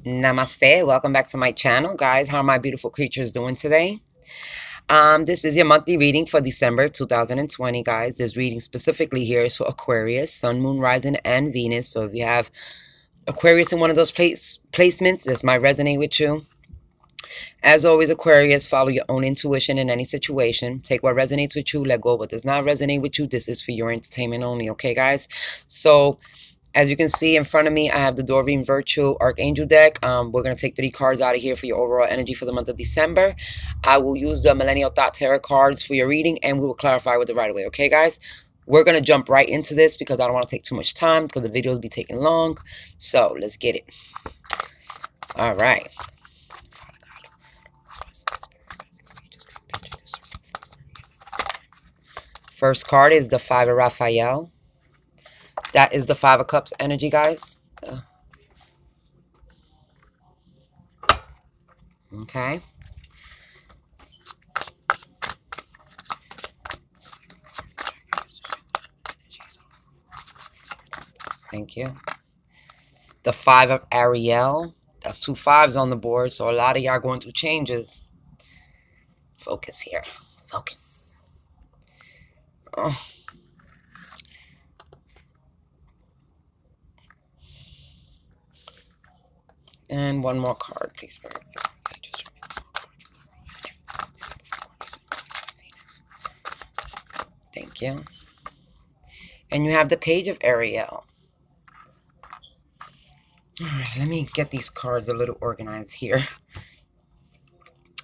Namaste. Welcome back to my channel, guys. How are my beautiful creatures doing today? This is your monthly reading for December 2020, guys. This reading specifically here is for Aquarius, Sun, Moon, Rising, and Venus. So if you have Aquarius in one of those placements, this might resonate with you. As always, Aquarius, follow your own intuition in any situation. Take what resonates with you, let go of what does not resonate with you. This is for your entertainment only, okay, guys? So as you can see in front of me, I have the Doreen Virtue Archangel deck. We're going to take 3 cards out of here for your overall energy for the month of December. I will use the Millennial Thought Tarot cards for your reading, and we will clarify with it right away. Okay, guys? We're going to jump right into this because I don't want to take too much time because the videos be taking long. So let's get it. All right. First card is the Five of Raphael. That is the Five of Cups energy, guys. Okay. Thank you. The Five of Ariel. That's 2 5s on the board, so a lot of y'all are going through changes. Focus here. Focus. Oh. And one more card, please. Thank you. And you have the Page of Ariel. All right, let me get these cards a little organized here.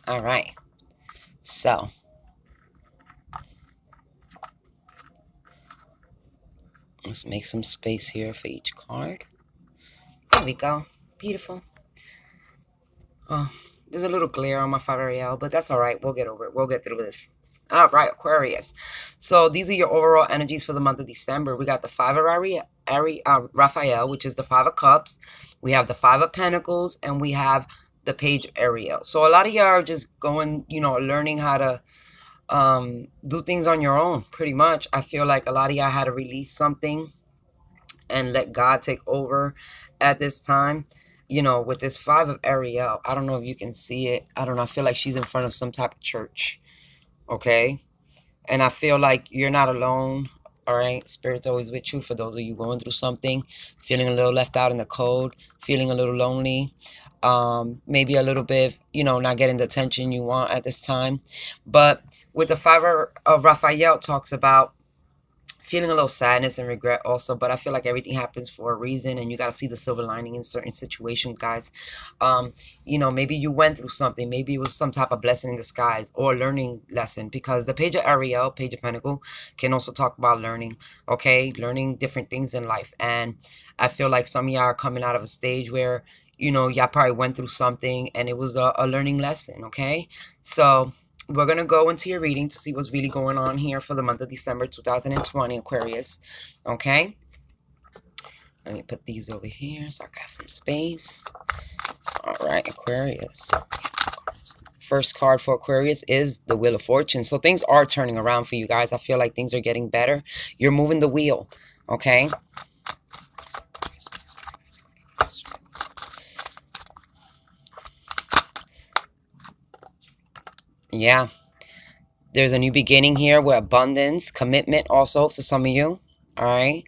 All right. So, let's make some space here for each card. There we go. Beautiful. Oh, there's a little glare on my Five of Ariel, but that's all right. We'll get over it. We'll get through this. All right, Aquarius. So these are your overall energies for the month of December. We got the Five of Raphael, which is the Five of Cups. We have the Five of Pentacles, and we have the Page of Ariel. So a lot of y'all are just going, learning how to do things on your own, pretty much. I feel like a lot of y'all had to release something and let God take over at this time. With this Five of Ariel, I don't know if you can see it. I don't know. I feel like she's in front of some type of church. Okay. And I feel like you're not alone. All right. Spirit's always with you. For those of you going through something, feeling a little left out in the cold, feeling a little lonely, maybe a little bit, not getting the attention you want at this time. But with the Five of Raphael, talks about feeling a little sadness and regret also, but I feel like everything happens for a reason, and you got to see the silver lining in certain situations, guys. Maybe you went through something, maybe it was some type of blessing in disguise or a learning lesson, because the Page of Ariel, Page of Pentacle, can also talk about learning, okay? Learning different things in life. And I feel like some of y'all are coming out of a stage where, y'all probably went through something and it was a learning lesson, okay? So we're going to go into your reading to see what's really going on here for the month of December 2020, Aquarius. Okay? Let me put these over here so I can have some space. All right, Aquarius. First card for Aquarius is the Wheel of Fortune. So things are turning around for you guys. I feel like things are getting better. You're moving the wheel. Okay? Yeah. There's a new beginning here with abundance, commitment also for some of you. All right.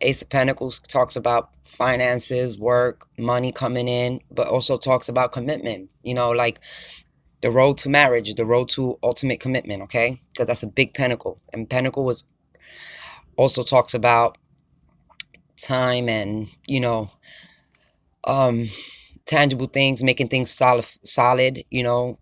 Ace of Pentacles talks about finances, work, money coming in, but also talks about commitment, like the road to marriage, the road to ultimate commitment. Okay. Because that's a big pentacle. And pentacle also talks about time and, tangible things, making things solid,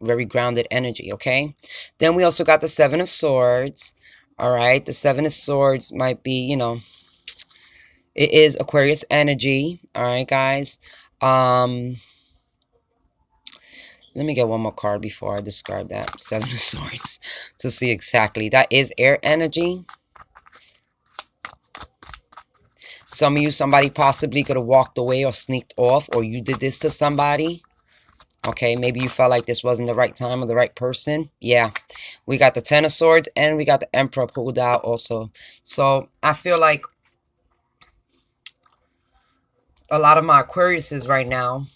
very grounded energy. Okay. Then we also got the Seven of Swords. All right. The Seven of Swords might be, it is Aquarius energy. All right, guys. Let me get one more card before I describe that. Seven of Swords to see exactly. That is air energy. Some of you, somebody possibly could have walked away or sneaked off, or you did this to somebody. Okay, maybe you felt like this wasn't the right time or the right person. Yeah, we got the Ten of Swords and we got the Emperor pulled out also. So I feel like a lot of my Aquariuses right now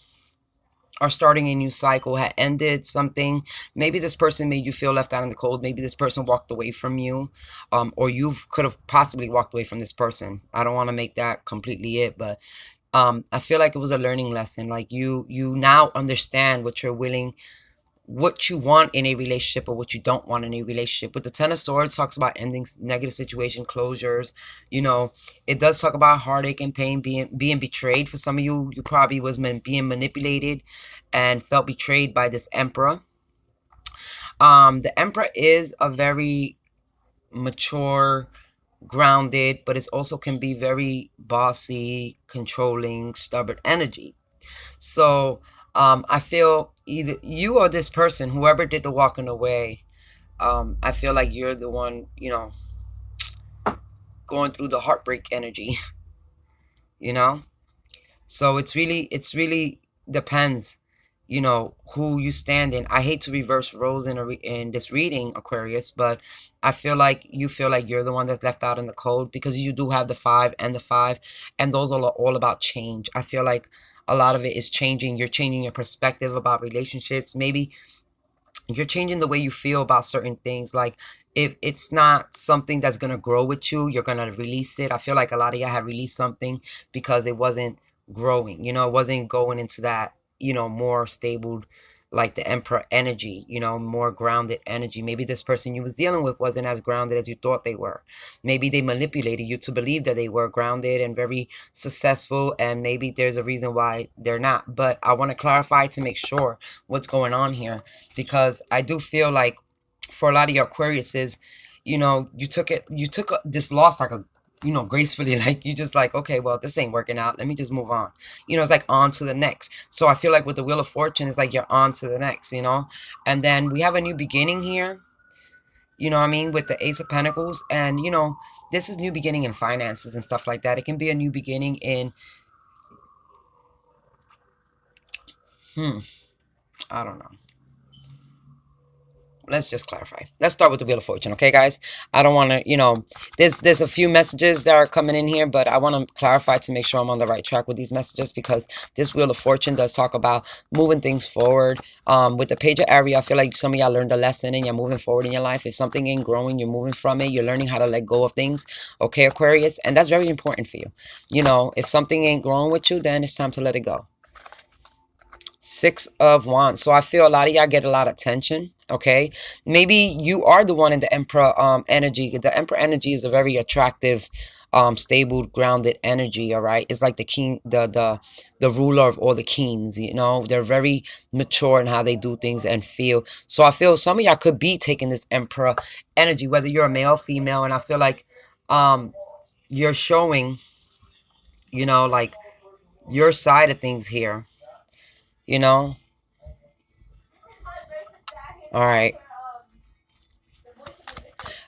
are starting a new cycle, had ended something. Maybe this person made you feel left out in the cold. Maybe this person walked away from you, or you could have possibly walked away from this person. I don't want to make that completely it, but I feel like it was a learning lesson. Like you now understand what you're willing, what you want in a relationship or what you don't want in a relationship. With the Ten of Swords talks about ending negative situation, closures. You know, it does talk about heartache and pain, being betrayed. For some of you, you probably was being manipulated and felt betrayed by this Emperor. The Emperor is a very mature, grounded, but it also can be very bossy, controlling, stubborn energy. So I feel either you or this person, whoever did the walking away, I feel like you're the one, going through the heartbreak energy, you know? So it's really depends, who you stand in. I hate to reverse roles in this reading, Aquarius, but I feel like you're the one that's left out in the cold because you do have the five, and those are all about change. I feel like a lot of it is changing. You're changing your perspective about relationships. Maybe you're changing the way you feel about certain things. Like if it's not something that's going to grow with you, you're going to release it. I feel like a lot of y'all have released something because it wasn't growing, it wasn't going into that, more stable, like the Emperor energy, more grounded energy. Maybe this person you was dealing with wasn't as grounded as you thought they were. Maybe they manipulated you to believe that they were grounded and very successful, and maybe there's a reason why they're not. But I want to clarify to make sure what's going on here, because I do feel like for a lot of your Aquariuses, you took this loss like a, gracefully, like you just like, okay, well, this ain't working out. Let me just move on. It's like on to the next. So I feel like with the Wheel of Fortune, it's like you're on to the next, and then we have a new beginning here, what I mean, with the Ace of Pentacles. And, this is new beginning in finances and stuff like that. It can be a new beginning in, I don't know. Let's just clarify. Let's start with the Wheel of Fortune, okay, guys? I don't want to, there's a few messages that are coming in here, but I want to clarify to make sure I'm on the right track with these messages, because this Wheel of Fortune does talk about moving things forward. With the Page of Aries, I feel like some of y'all learned a lesson and you're moving forward in your life. If something ain't growing, you're moving from it. You're learning how to let go of things, okay, Aquarius? And that's very important for you. If something ain't growing with you, then it's time to let it go. Six of Wands. So I feel a lot of y'all get a lot of tension. Okay, maybe you are the one in the Emperor energy. The Emperor energy is a very attractive, stable, grounded energy. All right, it's like the king, the ruler of all the kings. They're very mature in how they do things and feel. So I feel some of y'all could be taking this Emperor energy, whether you're a male, female, and I feel like you're showing, like your side of things here. All right.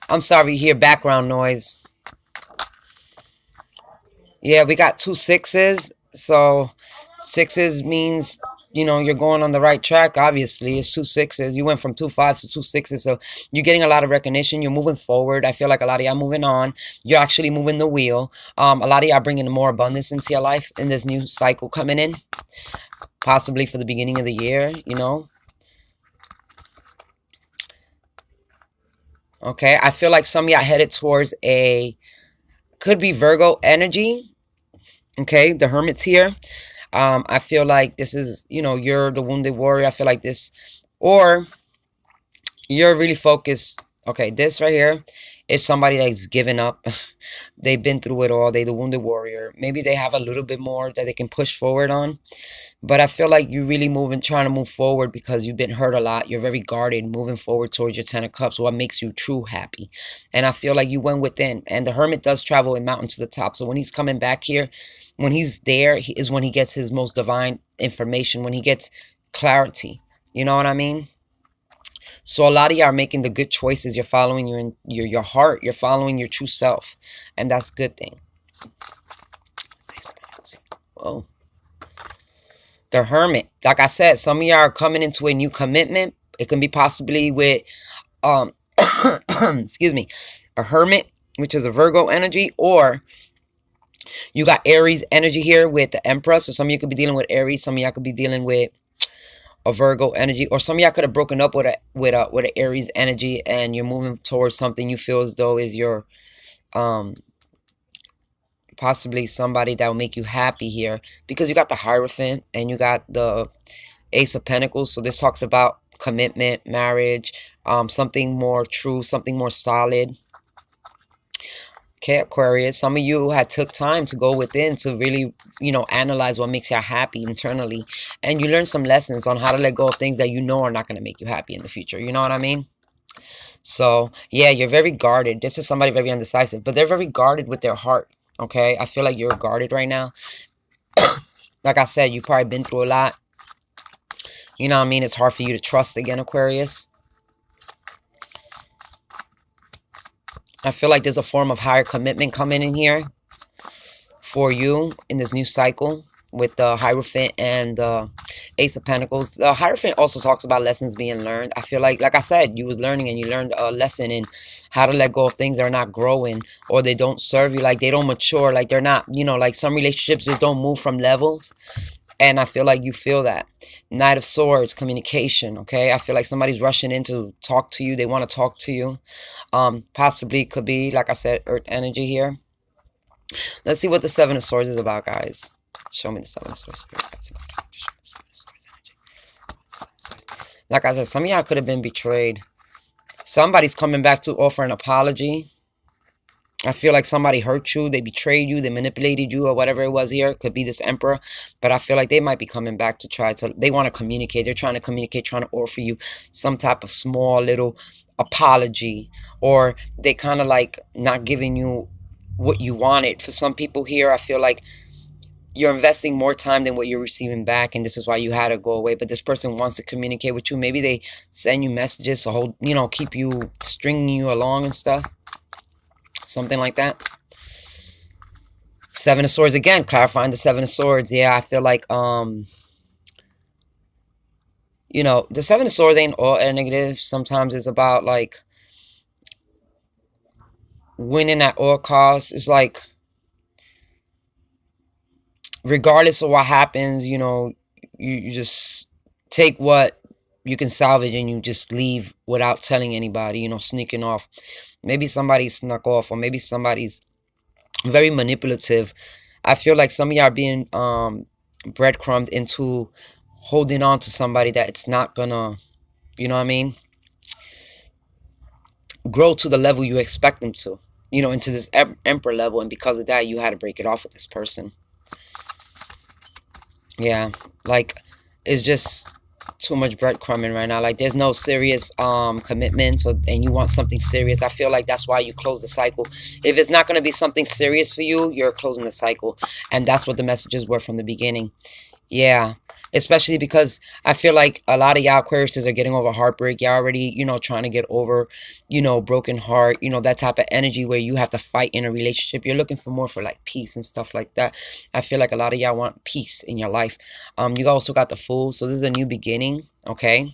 I'm sorry you hear background noise. Yeah, we got 2 6s. So 6s means, you're going on the right track. Obviously, it's 2 6s. You went from 2 5s to 2 6s. So you're getting a lot of recognition. You're moving forward. I feel like a lot of y'all moving on. You're actually moving the wheel. A lot of y'all bringing more abundance into your life in this new cycle coming in. Possibly for the beginning of the year, Okay, I feel like some of y'all headed towards could be Virgo energy. Okay, the Hermit's here. I feel like this is, you're the wounded warrior. I feel like this, or you're really focused. Okay, this right here is somebody that's given up. They've been through it all. They're the wounded warrior. Maybe they have a little bit more that they can push forward on. But I feel like you're really trying to move forward because you've been hurt a lot. You're very guarded, moving forward towards your 10 of Cups, what makes you true happy. And I feel like you went within. And the Hermit does travel a mountain to the top. So when he's coming back here, when he's there, is when he gets his most divine information, when he gets clarity. You know what I mean? So a lot of y'all are making the good choices. You're following your heart. You're following your true self. And that's a good thing. Whoa. The Hermit. Like I said, some of y'all are coming into a new commitment. It can be possibly with, excuse me, a Hermit, which is a Virgo energy, or You got Aries energy here with the Empress. So some of you could be dealing with Aries. Some of y'all could be dealing with a Virgo energy, or some of y'all could have broken up with an Aries energy, and you're moving towards something you feel as though is your um possibly somebody that will make you happy here, because you got the Hierophant and you got the Ace of Pentacles. So this talks about commitment, marriage, something more true, something more solid. Okay, Aquarius, some of you had took time to go within to really, analyze what makes you happy internally. And you learn some lessons on how to let go of things that you know are not going to make you happy in the future. You know what I mean? So, yeah, you're very guarded. This is somebody very undecisive, but they're very guarded with their heart. Okay, I feel like you're guarded right now. Like I said, you've probably been through a lot. You know what I mean? It's hard for you to trust again, Aquarius. I feel like there's a form of higher commitment coming in here for you in this new cycle with the Hierophant and the Ace of Pentacles. The Hierophant also talks about lessons being learned. I feel like I said, you was learning and you learned a lesson in how to let go of things that are not growing, or they don't serve you, like they don't mature, like they're not, like some relationships just don't move from levels. And I feel like you feel that. Knight of Swords, communication, okay? I feel like somebody's rushing in to talk to you. They want to talk to you. Possibly could be, like I said, Earth energy here. Let's see what the Seven of Swords is about, guys. Show me the Seven of Swords. Like I said, some of y'all could have been betrayed. Somebody's coming back to offer an apology. I feel like somebody hurt you, they betrayed you, they manipulated you, or whatever it was here. It could be this Emperor. But I feel like they might be coming back to they want to communicate. They're trying to communicate, trying to offer you some type of small little apology. Or they kind of like not giving you what you wanted. For some people here, I feel like you're investing more time than what you're receiving back, and this is why you had to go away. But this person wants to communicate with you. Maybe they send you messages to hold, keep you, stringing you along and stuff. Something like that. Seven of Swords again, clarifying the Seven of Swords. Yeah, I feel like the Seven of Swords ain't all negative. Sometimes it's about like winning at all costs. It's like regardless of what happens, you just take what you can salvage and you just leave without telling anybody, sneaking off. Maybe somebody snuck off, or maybe somebody's very manipulative. I feel like some of y'all are being breadcrumbed into holding on to somebody that it's not gonna, you know what I mean, grow to the level you expect them to, into this Emperor level. And because of that, you had to break it off with this person. Yeah, like it's just too much breadcrumbing right now. Like there's no serious commitments, and you want something serious. I feel like that's why you close the cycle. If it's not going to be something serious for you, you're closing the cycle. And that's what the messages were from the beginning. Yeah, especially because I feel like a lot of y'all Aquariuses are getting over heartbreak. Y'all already, trying to get over, broken heart, that type of energy where you have to fight in a relationship. You're looking for more for like peace and stuff like that. I feel like a lot of y'all want peace in your life. You also got the Fool, so this is a new beginning, okay?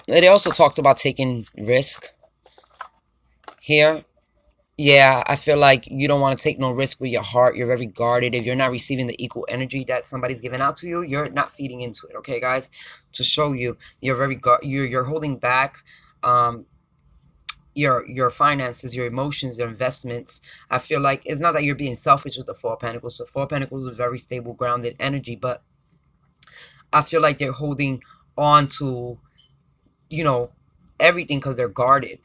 They also talked about taking risk here. Yeah, I feel like you don't want to take no risk with your heart. You're very guarded. If you're not receiving the equal energy that somebody's giving out to you, you're not feeding into it. Okay, guys? To show you, you're very you're holding back your finances, your emotions, your investments. I feel like it's not that you're being selfish with the Four of Pentacles. The Four of Pentacles is very stable, grounded energy, but I feel like they're holding on to, everything because they're guarded.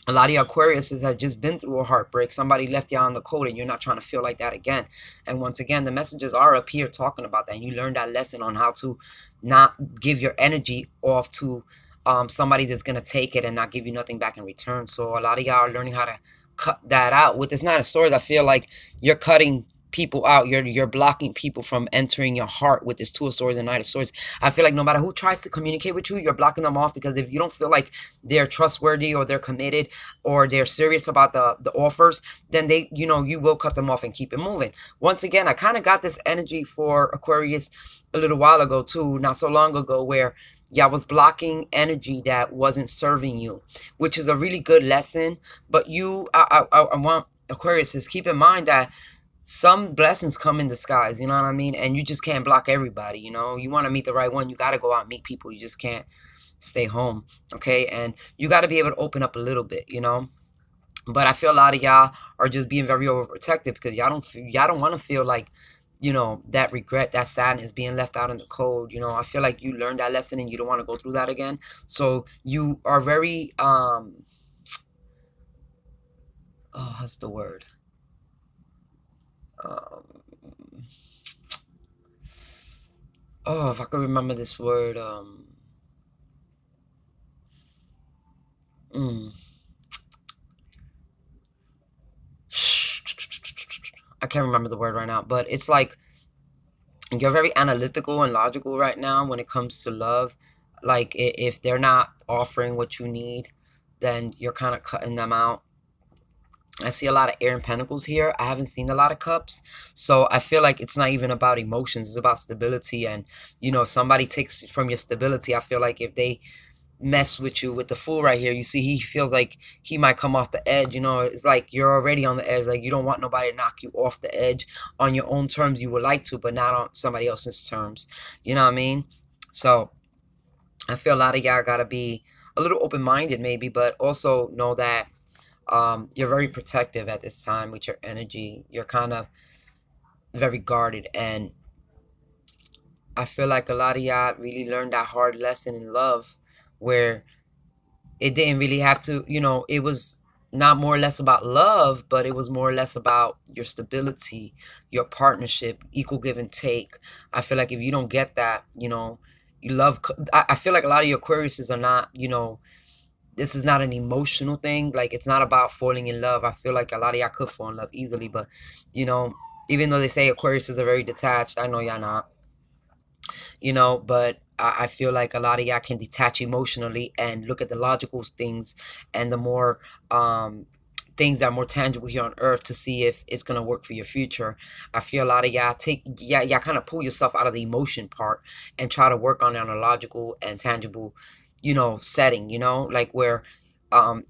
A lot of you Aquariuses have just been through a heartbreak. Somebody left you on the cold and you're not trying to feel like that again. And once again, the messages are up here talking about that. And you learned that lesson on how to not give your energy off to somebody that's going to take it and not give you nothing back in return. So a lot of y'all are learning how to cut that out. With this Nine of Swords, I feel like you're cutting people out. You're blocking people from entering your heart with this Two of Swords and Knight of Swords. I feel like no matter who tries to communicate with you, you're blocking them off, because if you don't feel like they're trustworthy or they're committed or they're serious about the offers, then they, you will cut them off and keep it moving. Once again, I kind of got this energy for Aquarius a little while ago too, not so long ago, where Y'all was blocking energy that wasn't serving you, which is a really good lesson. But I want Aquarius to keep in mind that some blessings come in disguise, you know what I mean? And you just can't block everybody, you know? You want to meet the right one, you got to go out and meet people. You just can't stay home, okay? And you got to be able to open up a little bit, you know? But I feel a lot of y'all are just being very overprotective because y'all don't want to feel like, you know, that regret, that sadness, being left out in the cold. You know, I feel like you learned that lesson and you don't want to go through that again. So you are very oh, what's the word? Um, oh, if I could remember this word, mm, I can't remember the word right now, but it's like you're very analytical and logical right now when it comes to love. Like if they're not offering what you need, then you're kind of cutting them out. I see a lot of air and pentacles here. I haven't seen a lot of cups. So I feel like it's not even about emotions. It's about stability. And, you know, if somebody takes from your stability, I feel like if they mess with you with the Fool right here, you see he feels like he might come off the edge. You know, it's like you're already on the edge. Like you don't want nobody to knock you off the edge on your own terms. You would like to, but not on somebody else's terms. You know what I mean? So I feel a lot of y'all got to be a little open-minded maybe, but also know that you're very protective at this time with your energy. You're kind of very guarded, and I feel like a lot of y'all really learned that hard lesson in love where it didn't really have to, you know, it was not more or less about love, but it was more or less about your stability, your partnership, equal give and take. I feel like if you don't get that, you know, you love, I feel like a lot of your Aquariuses are not, you know, this is not an emotional thing. Like it's not about falling in love. I feel like a lot of y'all could fall in love easily, but you know, even though they say Aquariuses are very detached, I know y'all not, you know, but I feel like a lot of y'all can detach emotionally and look at the logical things and the more things that are more tangible here on earth to see if it's gonna work for your future. I feel a lot of y'all y'all kind of pull yourself out of the emotion part and try to work on it on a logical and tangible, you know, setting, you know, like where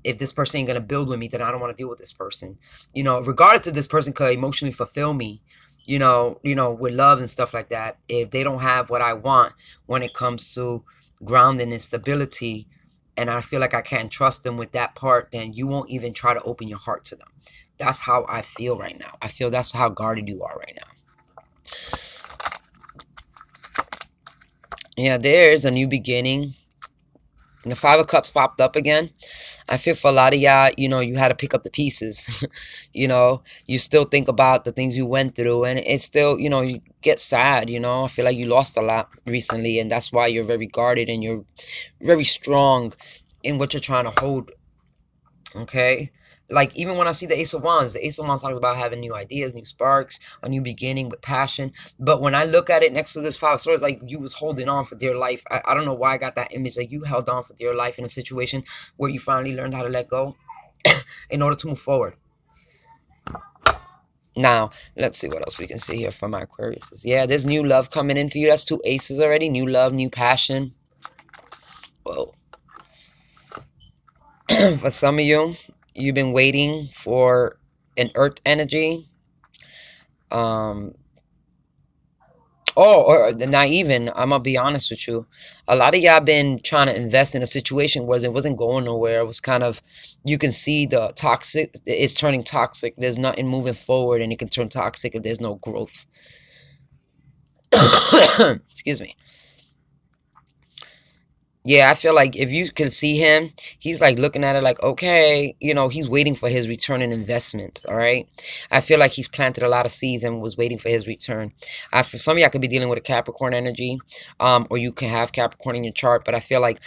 if this person ain't gonna build with me, then I don't want to deal with this person. You know, regardless if this person could emotionally fulfill me, with love and stuff like that. If they don't have what I want when it comes to grounding and stability, and I feel like I can't trust them with that part, then you won't even try to open your heart to them. That's how I feel right now. I feel that's how guarded you are right now. Yeah, there's a new beginning. And the Five of Cups popped up again. I feel for a lot of y'all, you know, you had to pick up the pieces. You know, you still think about the things you went through, and it's still, you know, you get sad, you know. I feel like you lost a lot recently, and that's why you're very guarded and you're very strong in what you're trying to hold, okay? Like, even when I see the Ace of Wands talks about having new ideas, new sparks, a new beginning with passion. But when I look at it next to this Five of Swords, like you was holding on for dear life. I don't know why I got that image. Like you held on for dear life in a situation where you finally learned how to let go in order to move forward. Now, let's see what else we can see here from my Aquarius. Yeah, there's new love coming in for you. That's two aces already. New love, new passion. Whoa. For some of you, you've been waiting for an earth energy. Or not even, I'm gonna be honest with you. A lot of y'all been trying to invest in a situation where it wasn't going nowhere. It was kind of, you can see the toxic, it's turning toxic. There's nothing moving forward, and it can turn toxic if there's no growth. Excuse me. Yeah, I feel like if you can see him, he's like looking at it like, okay, you know, he's waiting for his return in investments, all right? I feel like he's planted a lot of seeds and was waiting for his return. For some of y'all could be dealing with a Capricorn energy, or you can have Capricorn in your chart, but I feel like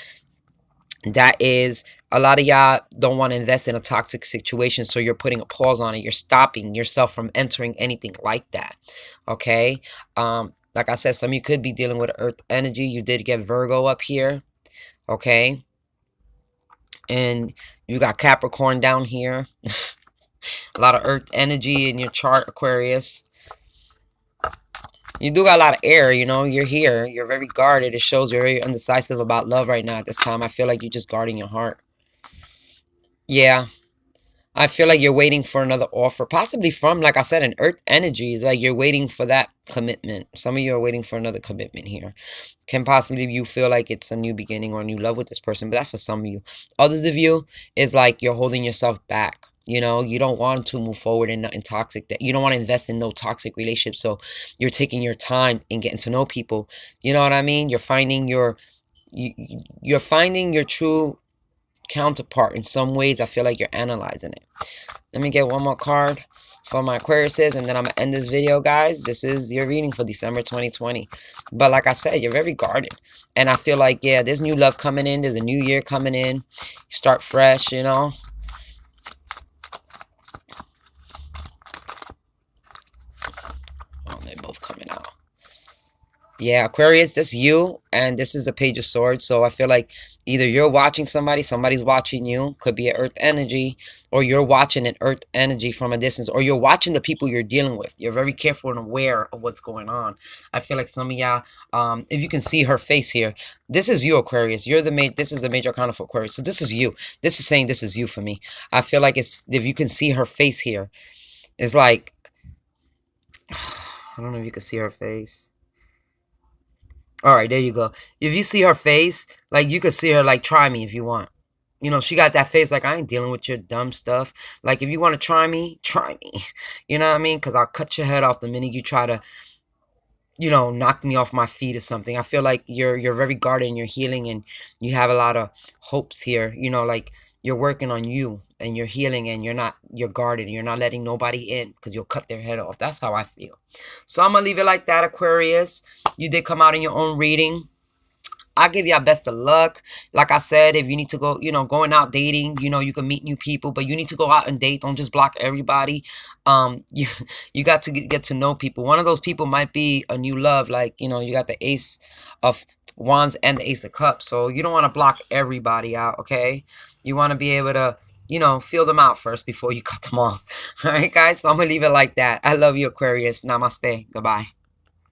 that is, a lot of y'all don't want to invest in a toxic situation, so you're putting a pause on it. You're stopping yourself from entering anything like that, okay? Like I said, some of you could be dealing with earth energy. You did get Virgo up here. Okay, and you got Capricorn down here. A lot of earth energy in your chart, Aquarius. You do got a lot of air, you know. You're here. You're very guarded. It shows you're very undecisive about love right now at this time. I feel like you're just guarding your heart. Yeah. I feel like you're waiting for another offer, possibly from, like I said, an earth energy. It's like you're waiting for that commitment. Some of you are waiting for another commitment here. Can possibly you feel like it's a new beginning or a new love with this person, but that's for some of you. Others of you is like you're holding yourself back. You know, you don't want to move forward in toxic. You don't want to invest in no toxic relationships. So you're taking your time in getting to know people. You know what I mean? You, you're finding your true counterpart in some ways. I feel like you're analyzing it. Let me get one more card for my Aquariuses, and then I'm going to end this video, guys. This is your reading for December 2020. But like I said, you're very guarded. And I feel like, yeah, there's new love coming in. There's a new year coming in. Start fresh, you know. Oh, they're both coming out. Yeah, Aquarius, this is you, and this is a Page of Swords. So I feel like either you're watching somebody, somebody's watching you. Could be an Earth energy, or you're watching an Earth energy from a distance, or you're watching the people you're dealing with. You're very careful and aware of what's going on. I feel like some of y'all, if you can see her face here, this is you, Aquarius. You're the this is the major arcana for Aquarius. So this is you. This is saying this is you for me. I feel like it's, if you can see her face here, it's like, I don't know if you can see her face. All right, there you go. If you see her face, like you could see her like, try me if you want. You know, she got that face like, I ain't dealing with your dumb stuff. Like, if you want to try me, try me. You know what I mean? Because I'll cut your head off the minute you try to, you know, knock me off my feet or something. I feel like you're very guarded and you're healing, and you have a lot of hopes here. You know, like you're working on you and you're healing, and you're guarded and you're not letting nobody in because you'll cut their head off. That's how I feel. So I'm going to leave it like that, Aquarius. You did come out in your own reading. I give y'all best of luck. Like I said, if you need to go, you know, going out dating, you know, you can meet new people, but you need to go out and date. Don't just block everybody. You got to get to know people. One of those people might be a new love. Like, you know, you got the Ace of Wands and the Ace of Cups. So you don't want to block everybody out, okay? You want to be able to, you know, feel them out first before you cut them off. All right, guys? So I'm going to leave it like that. I love you, Aquarius. Namaste. Goodbye.